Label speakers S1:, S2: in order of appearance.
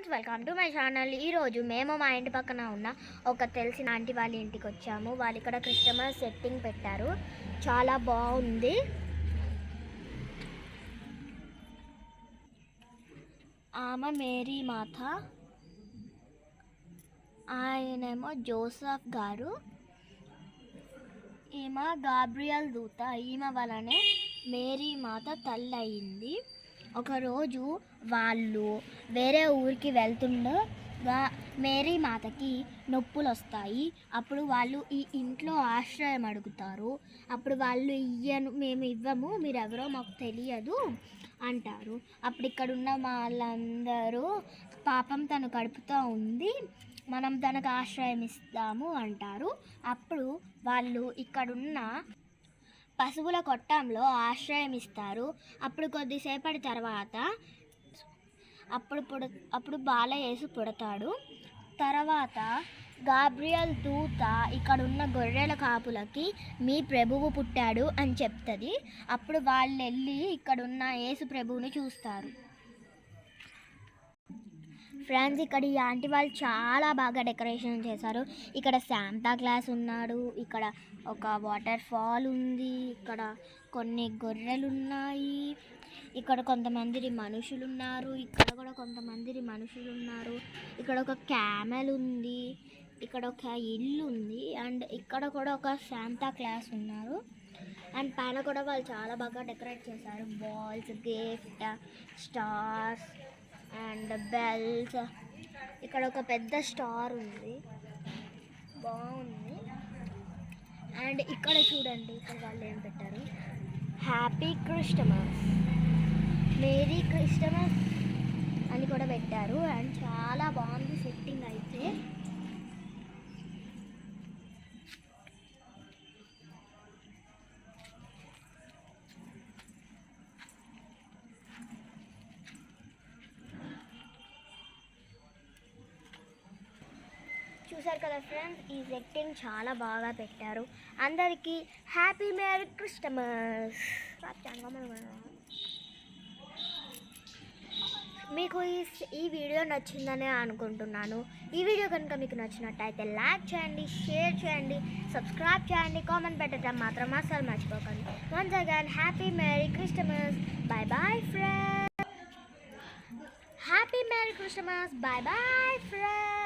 S1: Friends, welcome to my channel. ఈరోజు మేము మా ఇంటి పక్కన ఉన్న ఒక తెలిసిన ఆంటీ వాళ్ళ ఇంటికి వచ్చాము. వాళ్ళు ఇక్కడ క్రిస్టమస్ సెట్టింగ్ పెట్టారు, చాలా బాగుంది. ఆమె మేరీ మాత, ఆయనేమో జోసఫ్ గారు, ఈమె గాబ్రియల్ దూత. ఈమె వలనే మేరీ మాత తల్లి అయింది. ఒకరోజు వాళ్ళు వేరే ఊరికి వెళ్తుండగా మేరీ మాతకి నొప్పులు వస్తాయి. అప్పుడు వాళ్ళు ఈ ఇంట్లో ఆశ్రయం అడుగుతారు. అప్పుడు వాళ్ళు మేము ఇవ్వము, మీరెవరో మాకు తెలియదు అంటారు. అప్పుడు ఇక్కడ ఉన్న వాళ్ళందరూ పాపం తను కడుపుతూ ఉంది, మనం తనకు ఆశ్రయం ఇస్తాము అంటారు. అప్పుడు వాళ్ళు ఇక్కడున్న పశువుల కొట్టంలో ఆశ్రయం ఇస్తారు. అప్పుడు కొద్దిసేపటి తర్వాత అప్పుడు బాలయేసు పుడతాడు. తర్వాత గాబ్రియల్ దూత ఇక్కడున్న గొర్రెల కాపులకి మీ ప్రభువు పుట్టాడు అని చెప్తుంది. అప్పుడు వాళ్ళు వెళ్ళి ఇక్కడున్న యేసు ప్రభువుని చూస్తారు. ఫ్రెండ్స్, ఇక్కడ ఈ ఆంటీ వాళ్ళు చాలా బాగా డెకరేషన్ చేశారు. ఇక్కడ శాంతా క్లాస్ ఉన్నాడు, ఇక్కడ ఒక వాటర్ ఫాల్ ఉంది, ఇక్కడ కొన్ని గొర్రెలు ఉన్నాయి, ఇక్కడ కొంతమంది మనుషులు ఉన్నారు, ఇక్కడ కూడా కొంతమంది మనుషులు ఉన్నారు, ఇక్కడ ఒక క్యామెల్ ఉంది, ఇక్కడ ఒక ఇల్లు ఉంది, అండ్ ఇక్కడ కూడా ఒక శాంతా క్లాస్ ఉన్నారు. అండ్ పైన కూడా వాళ్ళు చాలా బాగా డెకరేట్ చేశారు. Balls, gift, stars and bells. ఇక్కడ ఒక పెద్ద స్టార్ ఉంది, బాగుంది. అండ్ ఇక్కడ చూడండి, ఇక్కడ వాళ్ళు ఏం పెట్టారు, హ్యాపీ క్రిస్టమస్, మేరీ క్రిస్టమస్ అని కూడా పెట్టారు. అండ్ చాలా బాగుంది సెట్టింగ్ అయితే. చూసారు కదా ఫ్రెండ్స్, ఈ సెట్టింగ్ చాలా బాగా పెట్టారు. అందరికీ హ్యాపీ మేరీ క్రిస్టమస్. మీకు ఈ వీడియో నచ్చిందనే అనుకుంటున్నాను. ఈ వీడియో కనుక మీకు నచ్చినట్టయితే లైక్ చేయండి, షేర్ చేయండి, సబ్స్క్రైబ్ చేయండి, కామెంట్ పెట్టడం మాత్రం అస్సలు మర్చిపోకండి. Once again happy merry Christmas. Bye bye friends. Happy merry Christmas. Bye bye friends.